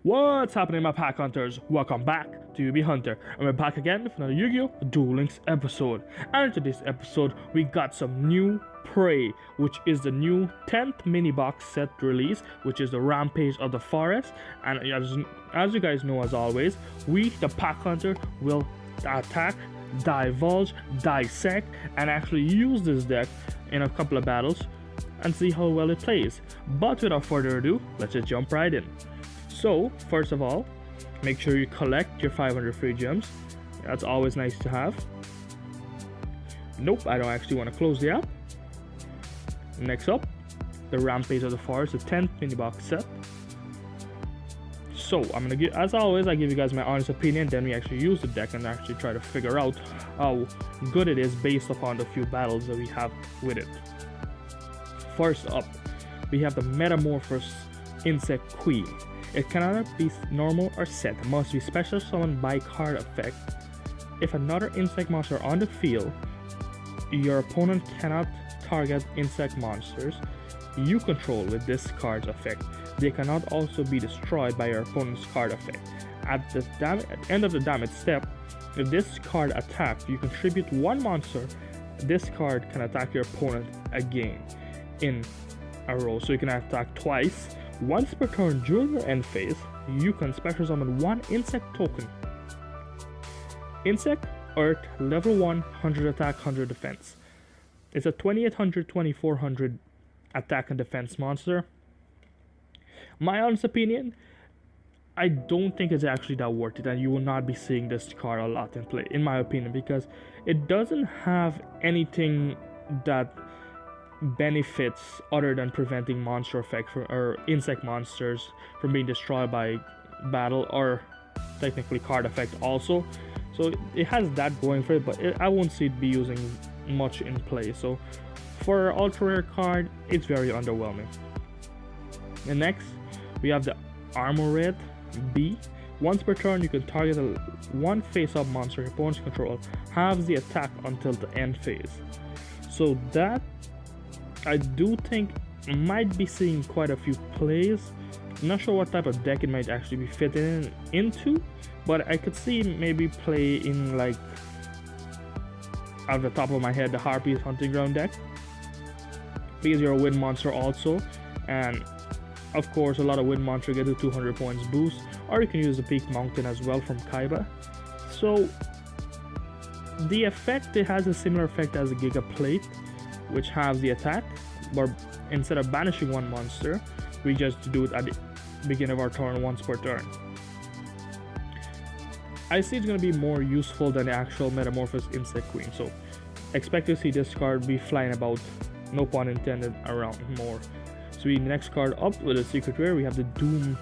What's happening, my pack hunters? Welcome back to UB Hunter, and we're back again with another Yu-Gi-Oh! Duel Links episode. And in today's episode, we got some new prey, which is the new 10th mini box set release, which is the Rampage of the Forest. And as you guys know, as always, we, the pack hunter, will attack, divulge, dissect, and actually use this deck in a couple of battles and see how well it plays. But without further ado, let's just jump right in. So, first of all, make sure you collect your 500 free gems. That's always nice to have. Nope, I don't actually want to close the app. Next up, the Rampage of the Forest, the 10th mini box set. So, I'm gonna give, as always, I give you guys my honest opinion, then we actually use the deck and actually try to figure out how good it is based upon the few battles that we have with it. First up, we have the Metamorphosis Insect Queen. It cannot be normal or set, it must be special summoned by card effect. If another insect monster on the field, your opponent cannot target insect monsters you control with this card's effect. They cannot also be destroyed by your opponent's card effect. At the end of the damage step, if this card attacks, you contribute one monster. This card can attack your opponent again in a row, so you can attack twice. Once per turn during your end phase, you can special summon one insect token. Insect, Earth, level 1, 100 attack, 100 defense. It's a 2800, 2400 attack and defense monster. My honest opinion, I don't think it's actually that worth it, and you will not be seeing this card a lot in play, in my opinion, because it doesn't have anything that benefits other than preventing monster effect or insect monsters from being destroyed by battle, or technically card effect also. So it has that going for it, but I won't see it be using much in play. So for an ultra rare card, it's very underwhelming. And next, we have the Armored B. Once per turn, you can target one face-up monster your opponent's control, halves the attack until the end phase. So that, I do think, might be seeing quite a few plays. I'm not sure what type of deck it might actually be fitting into, but I could see maybe play in, like, out of the top of my head, the Harpy's Hunting Ground deck, because you're a wind monster also, and of course a lot of wind monsters get a 200 points boost, or you can use the Peak Mountain as well from Kaiba. So the effect, it has a similar effect as a Giga Plate, which has the attack, but instead of banishing one monster, we just do it at the beginning of our turn once per turn. I see it's going to be more useful than the actual Metamorphosis Insect Queen, so expect to see this card be flying about, no pun intended, around more. So the next card up with a secret rare, we have the Doom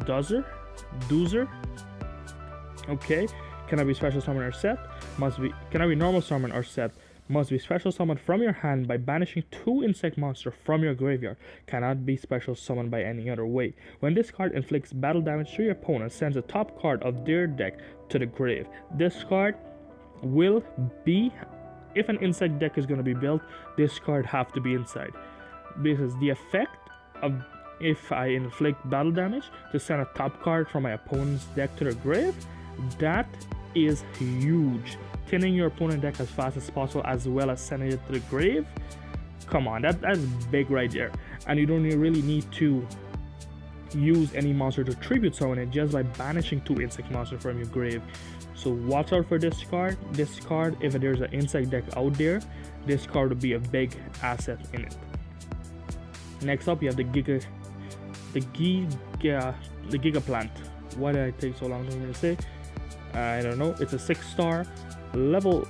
Doozer. Okay, cannot be special summon or set, cannot be normal summon or set, must be special summoned from your hand by banishing two insect monsters from your graveyard. Cannot be special summoned by any other way. When this card inflicts battle damage to your opponent, sends the top card of their deck to the grave. This card will be, if an insect deck is going to be built, this card have to be inside. Because the effect of, if I inflict battle damage, to send a top card from my opponent's deck to the grave, that is huge. Thinning your opponent's deck as fast as possible, as well as sending it to the grave. Come on, that's big right there. And you don't really need to use any monster to tribute summon it just by banishing two insect monsters from your grave. So watch out for this card. This card, if there's an insect deck out there, this card would be a big asset in it. Next up, you have the Giga Plant. Why did I take so long to say? I don't know. It's a 6-star. Level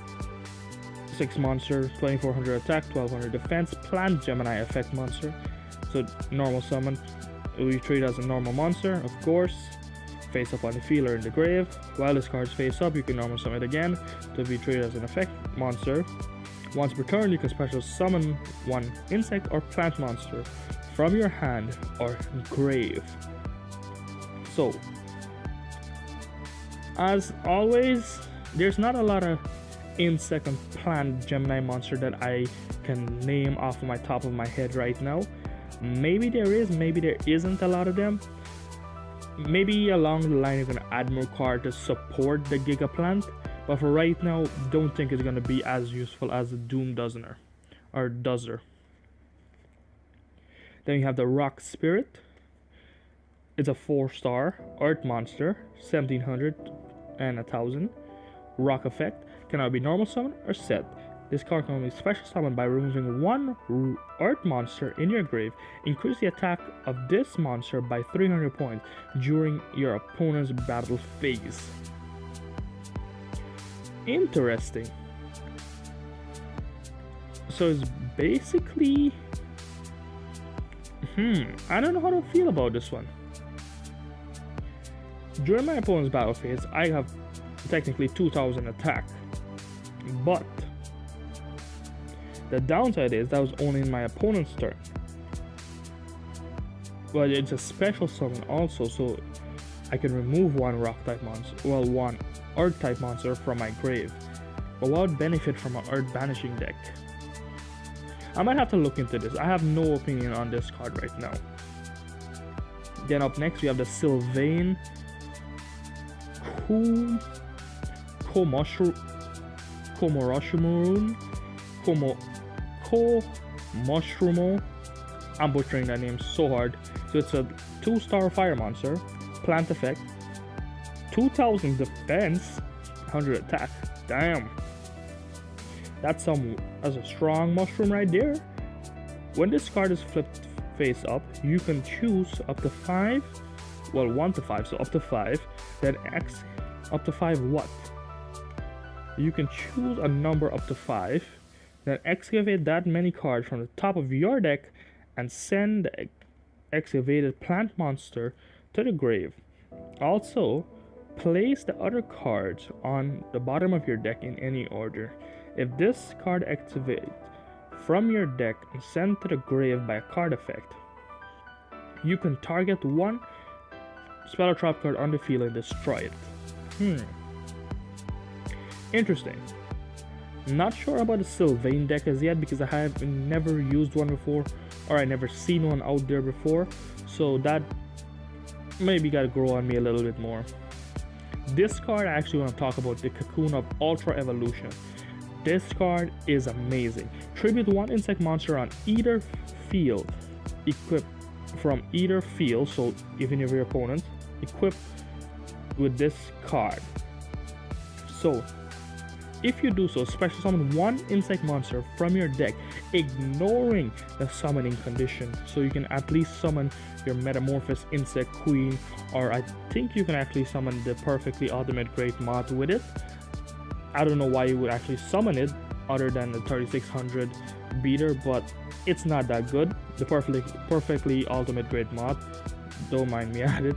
6 monster, 2400 attack, 1200 defense, plant Gemini effect monster. So normal summon, we treat it as a normal monster, of course. Face up on the field or in the grave. While this card's face up, you can normal summon it again to be treated as an effect monster. Once per turn, you can special summon one insect or plant monster from your hand or grave. So, as always, there's not a lot of insect and plant Gemini monster that I can name off of my top of my head right now. Maybe there is, maybe there isn't a lot of them. Maybe along the line you're gonna add more cards to support the Giga Plant, but for right now, don't think it's gonna be as useful as the Doom Dozener or Dozer. Then you have the Rock Spirit. It's a 4-star Earth monster, 1700 and 1000. Rock effect cannot be normal summon or set. This card can only special summon by removing one Earth monster in your grave. Increase the attack of this monster by 300 points during your opponent's battle phase. Interesting. So it's basically... I don't know how to feel about this one. During my opponent's battle phase, I have technically 2000 attack. But the downside is that was only in my opponent's turn. But it's a special summon also, so I can remove one rock type monster, well, one earth type monster from my grave. But what would benefit from an earth banishing deck? I might have to look into this. I have no opinion on this card right now. Then up next we have the Sylvain Mushroomo. I'm butchering that name so hard. So it's a 2-star fire monster, plant effect, 2000 defense, 100 attack. Damn. That's a strong mushroom right there. When this card is flipped face up, you can choose up to 5, well 1 to 5, so up to 5, then X up to 5 what? You can choose a number up to 5, then excavate that many cards from the top of your deck and send the excavated plant monster to the grave. Also, place the other cards on the bottom of your deck in any order. If this card activates from your deck and sent to the grave by a card effect, you can target one spell or trap card on the field and destroy it. Interesting. Not sure about the Sylvain deck as yet because I have never used one before, or I never seen one out there before, so that maybe gotta grow on me a little bit more. This card I actually want to talk about, the Cocoon of Ultra Evolution. This card is amazing. Tribute one insect monster on either field, equipped from either field, so even if your opponent, equipped with this card. So if you do so, special summon one insect monster from your deck, ignoring the summoning condition. So you can at least summon your Metamorphous Insect Queen, or I think you can actually summon the Perfectly Ultimate Great Moth with it. I don't know why you would actually summon it other than the 3600 beater, but it's not that good. The Perfectly Ultimate Great Moth, don't mind me at it.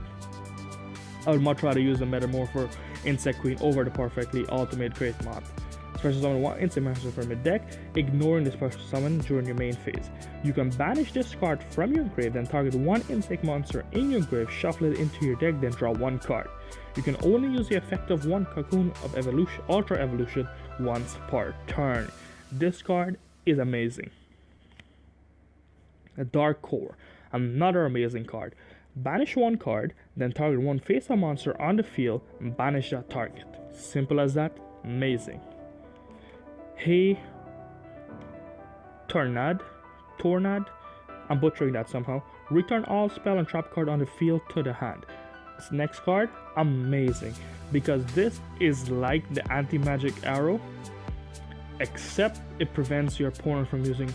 I would much rather use the Metamorpho Insect Queen over the Perfectly Ultimate Great Moth. Special summon one insect monster from your deck, ignoring the special summon during your main phase. You can banish this card from your grave, then target one insect monster in your grave, shuffle it into your deck, then draw one card. You can only use the effect of one Cocoon of Evolution, Ultra Evolution once per turn. This card is amazing. A Dark Core, another amazing card. Banish one card, then target one face-up monster on the field and banish that target. Simple as that, amazing. Hey, Tornad, I'm butchering that somehow. Return all spell and trap card on the field to the hand. This next card, amazing, because this is like the anti-magic arrow, except it prevents your opponent from using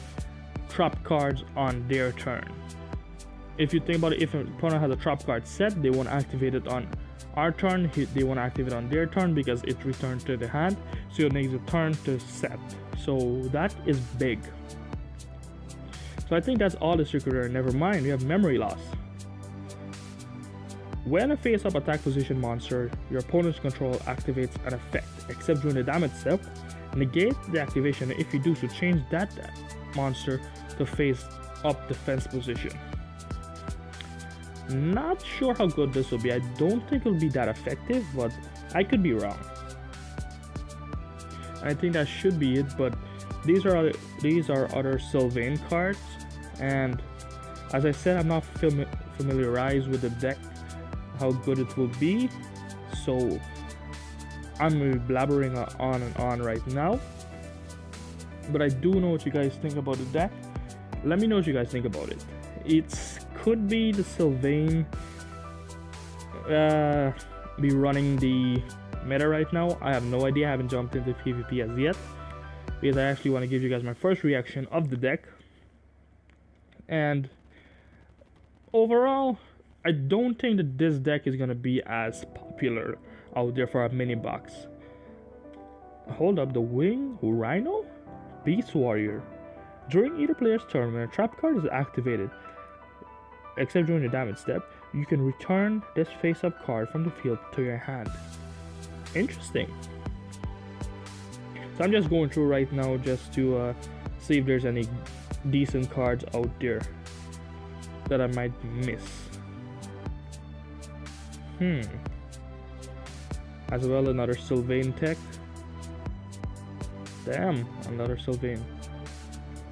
trap cards on their turn. If you think about it, if an opponent has a trap card set, they won't activate it on our turn, they won't activate it on their turn because it returned to the hand, so it needs a turn to set. So that is big. So I think that's all the secret there. Never mind, we have memory loss. When a face-up attack position monster your opponent's control activates an effect, except during the damage step, negate the activation. If you do so, change that monster to face-up defense position. Not sure how good this will be. I don't think it'll be that effective, but I could be wrong. I think that should be it, but these are other Sylvain cards, and as I said, I'm not familiarized with the deck how good it will be. So I'm gonna be blabbering on and on right now. But I do know what you guys think about the deck. Let me know what you guys think about it. It could be the Sylvain be running the meta right now. I have no idea. I haven't jumped into PvP as yet, because I actually want to give you guys my first reaction of the deck. And overall, I don't think that this deck is going to be as popular out there for a mini box. Hold up, the Wing Rhino? Beast Warrior. During either player's turn, when a trap card is activated, except during the damage step, you can return this face-up card from the field to your hand. Interesting. So I'm just going through right now just to see if there's any decent cards out there that I might miss. As well, another Sylvain tech. Damn, another Sylvain.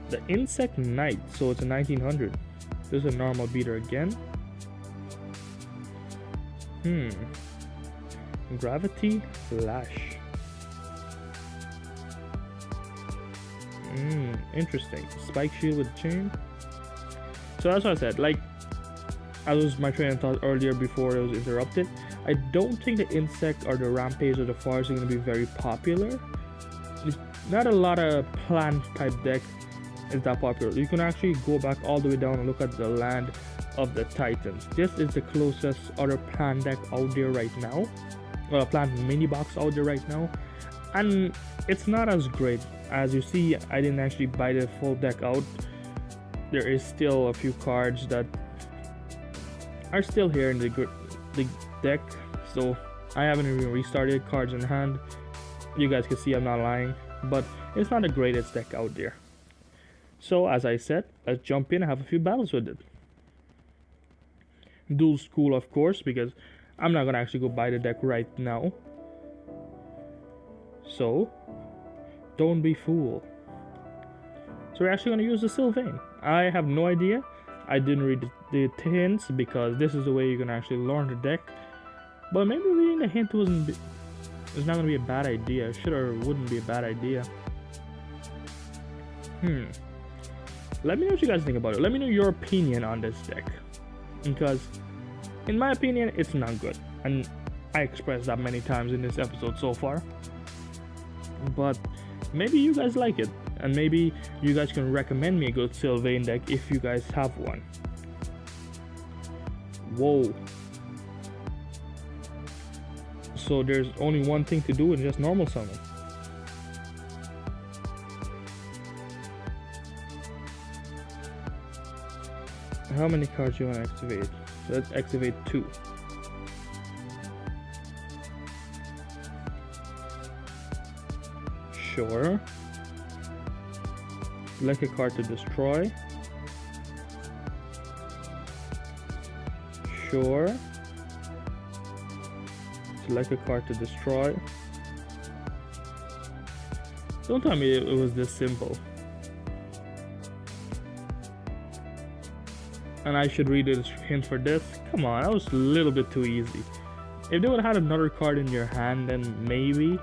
The Insect Knight, so it's a 1900. This is a normal beater again. Gravity Flash. Interesting. Spike shield with chain. So that's what I said. Like, as was my train of thought earlier before it was interrupted, I don't think the Insect or the Rampage or the Forest are going to be very popular. There's not a lot of plant type deck is that popular. You can actually go back all the way down and look at the Land of the Titans. This is the closest other plant deck out there right now, or a plant mini box out there right now, and it's not as great. As you see, I didn't actually buy the full deck out. There is still a few cards that are still here in the deck, so I haven't even restarted cards in hand. You guys can see I'm not lying, but it's not the greatest deck out there. So as I said, let's jump in and have a few battles with it. Duel School, of course, because I'm not gonna actually go buy the deck right now. So don't be fooled. So we're actually gonna use the Sylvain. I have no idea. I didn't read the hints because this is the way you're gonna actually learn the deck. But maybe reading the hint it's not gonna be a bad idea. Should or wouldn't be a bad idea. Let me know what you guys think about it. Let me know your opinion on this deck, because in my opinion it's not good, and I expressed that many times in this episode so far. But maybe you guys like it, and maybe you guys can recommend me a good Sylvain deck if you guys have one. Whoa. So there's only one thing to do and just normal summon. How many cards you want to activate? So let's activate 2. Sure. Select a card to destroy. Sure. Select a card to destroy. Don't tell me it was this simple. And I should read the hint for this. Come on, that was a little bit too easy. If they would have had another card in your hand, then maybe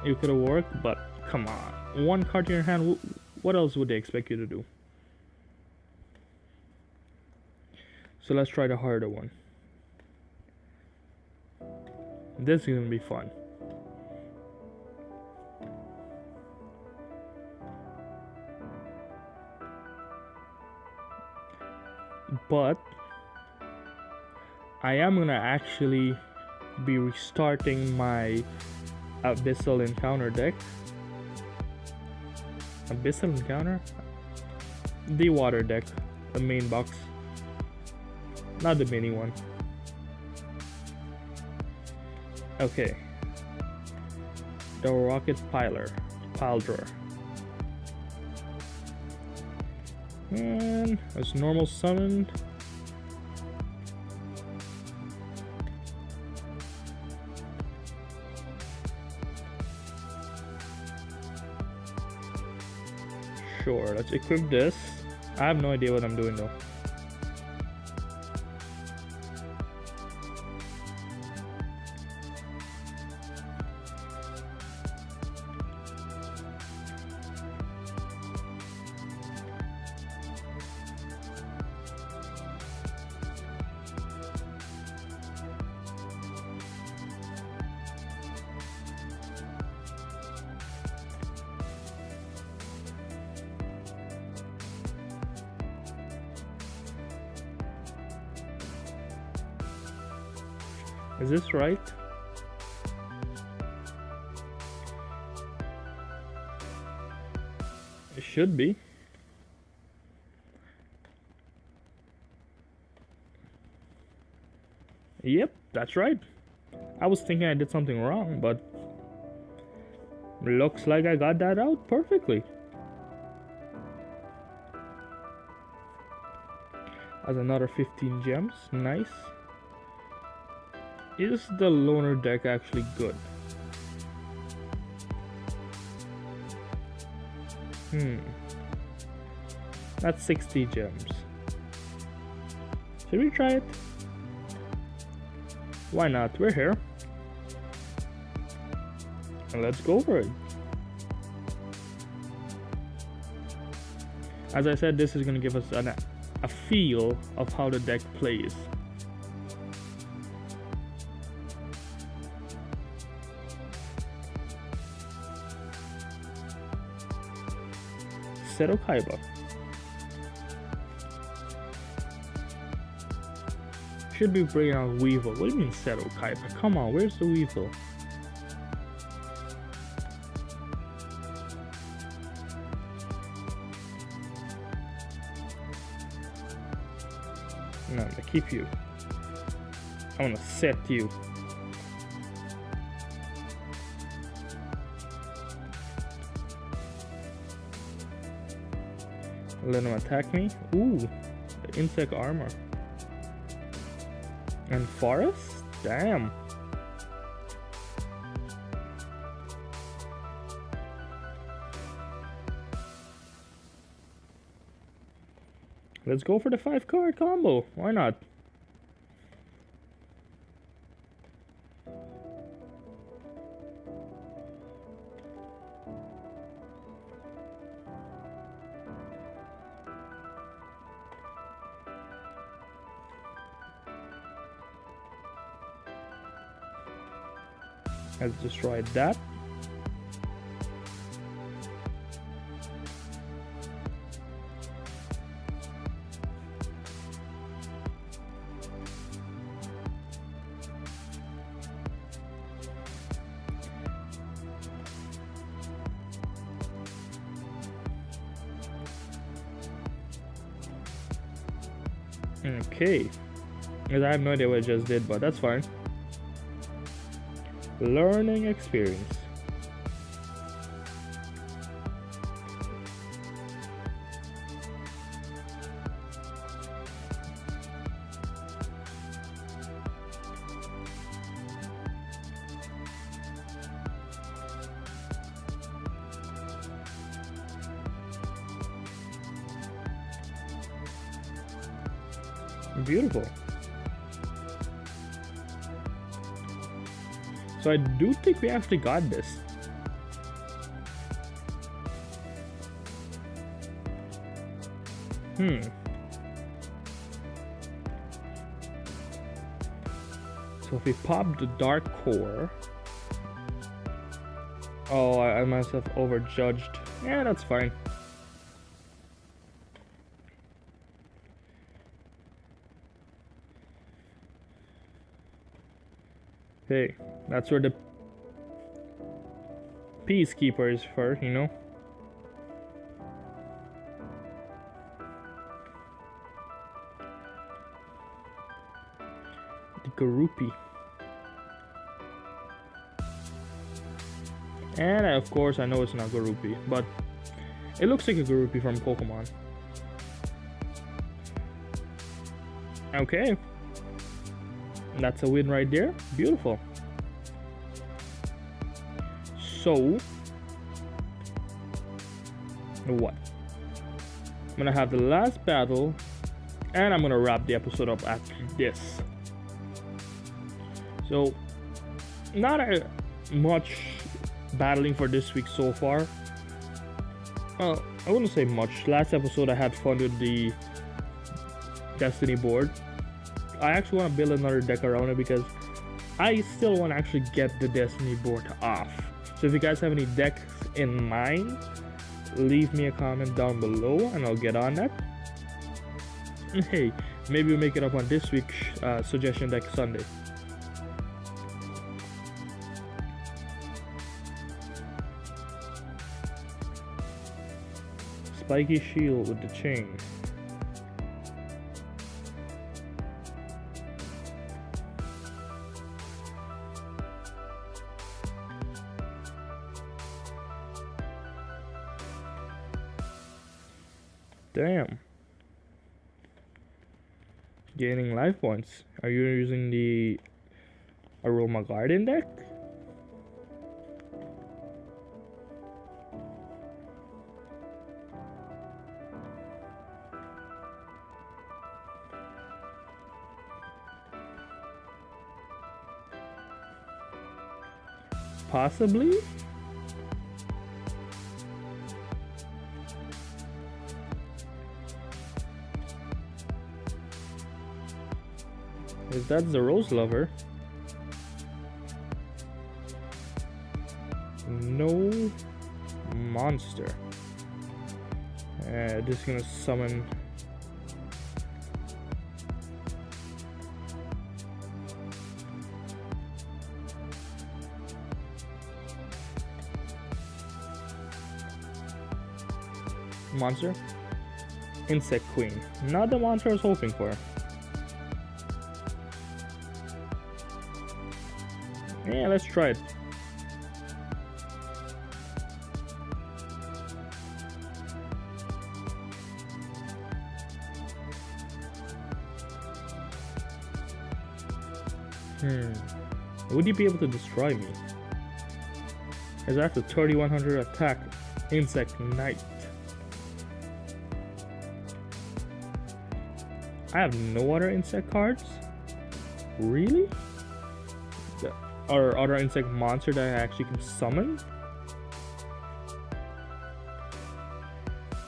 it could have worked. But come on, one card in your hand, what else would they expect you to do? So let's try the harder one. This is gonna be fun. But I am gonna actually be restarting my Abyssal Encounter deck. Abyssal Encounter? The water deck, the main box, not the mini one. Okay. The Rocket Pile Drawer. And it's normal summoned. Sure, let's equip this. I have no idea what I'm doing though. Is this right? It should be. Yep, that's right. I was thinking I did something wrong, but looks like I got that out perfectly. As another 15 gems, nice. Is the loner deck actually good? That's 60 gems. Should we try it? Why not? We're here. And let's go for it. As I said, this is going to give us a feel of how the deck plays. Seto Kaiba. Should be bringing out Weevil. What do you mean Seto Kaiba? Come on, where's the Weevil? No, I'm gonna keep you. I'm gonna set you. Let him attack me. Ooh, the insect armor. And forest? Damn. Let's go for the 5-card combo. Why not? Let's destroy that. Okay. Because I have no idea what I just did, but that's fine. Learning experience. Beautiful. So I do think we actually got this. So if we pop the dark core. Oh, I myself overjudged. Yeah, that's fine. Hey, that's where the Peacekeeper is for, you know? The Garupi. And of course I know it's not Garupi, but it looks like a Garupi from Pokemon. Okay. That's a win right there. Beautiful. So, what? I'm gonna have the last battle, and I'm gonna wrap the episode up after this. So, not much battling for this week so far. I wouldn't say much. Last episode I had fun with the Destiny board. I actually want to build another deck around it because I still want to actually get the Destiny board off. So if you guys have any decks in mind, leave me a comment down below and I'll get on that. And hey, maybe we'll make it up on this week's suggestion deck Sunday. spiky shield with the chain. Damn. Gaining life points. Are you using the Aroma Guardian deck? Possibly? If that's the Rose Lover. No monster. Just gonna summon monster. Insect Queen. Not the monster I was hoping for. Yeah, let's try it. Would you be able to destroy me? As after 3100 attack, Insect Knight. I have no other insect cards? Really? Or other insect monster that I actually can summon?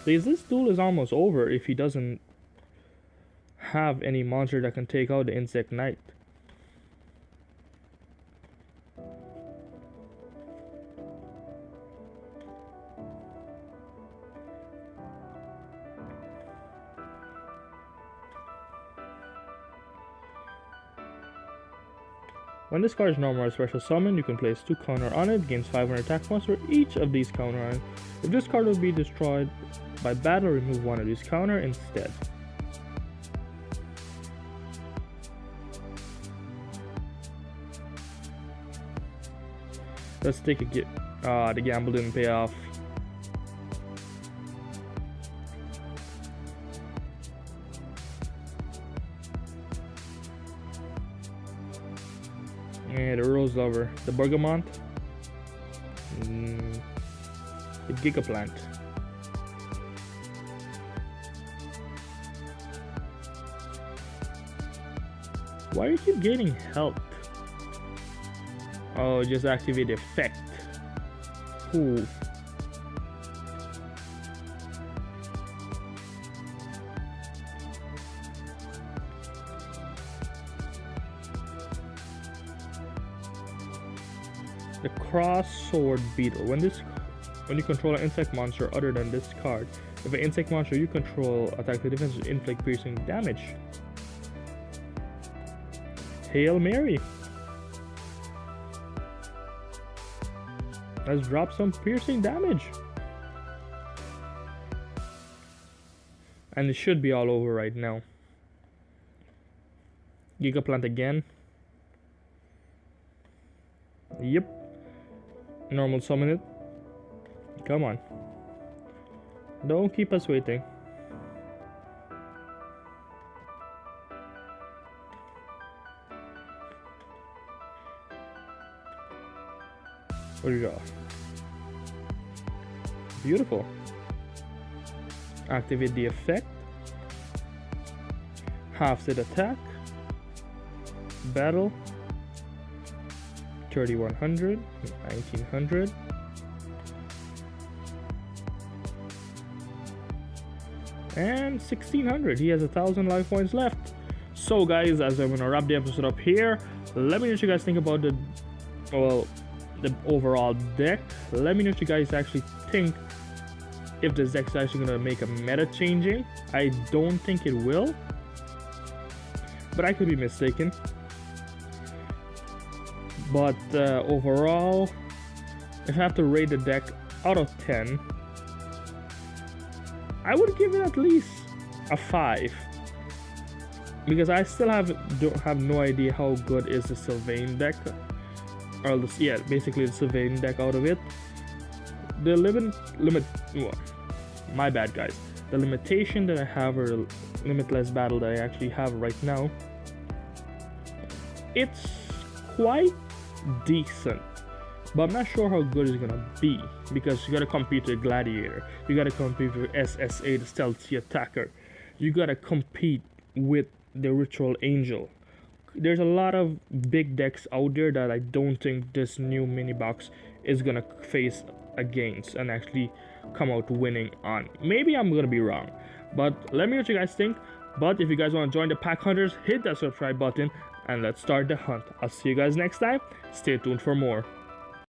Because this duel is almost over if he doesn't have any monster that can take out the Insect Knight. When this card is normal or special summon, you can place 2 counter on it, gains 500 attack points for each of these counter on it. If this card will be destroyed by battle, remove one of these counter instead. Let's take a get. The gamble didn't pay off. The Rose Lover, the Bergamot, the Gigaplant. Why do you keep gaining health? Oh, just activate the effect. Ooh. The Cross Sword Beetle. When you control an insect monster other than this card, if an insect monster you control attacks the defense, inflict piercing damage. Hail Mary. Let's drop some piercing damage. And it should be all over right now. Gigaplant again. Yep. Normal summon it. Come on. Don't keep us waiting. What do you got? Beautiful. Activate the effect. Half set attack. Battle. 3100, 1900. And 1600. He has 1,000 life points left. So guys, as I'm gonna wrap the episode up here, let me know what you guys think about the overall deck. Let me know what you guys actually think, if this deck is actually gonna make a meta changing. I don't think it will, but I could be mistaken. But overall, if I have to rate the deck out of 10, I would give it at least a 5. Because I still don't have no idea how good is the Sylvain deck. Or this, yeah, basically the Sylvain deck out of it. The my bad guys. The limitation that I have, or limitless battle that I actually have right now, it's quite decent, but I'm not sure how good it's gonna be, because you gotta compete with Gladiator, you gotta compete with SSA, the stealthy attacker, you gotta compete with the Ritual Angel. There's a lot of big decks out there that I don't think this new mini box is gonna face against and actually come out winning on. Maybe I'm gonna be wrong, but let me know what you guys think. But if you guys want to join the pack hunters, hit that subscribe button and let's start the hunt. I'll see you guys next time. Stay tuned for more.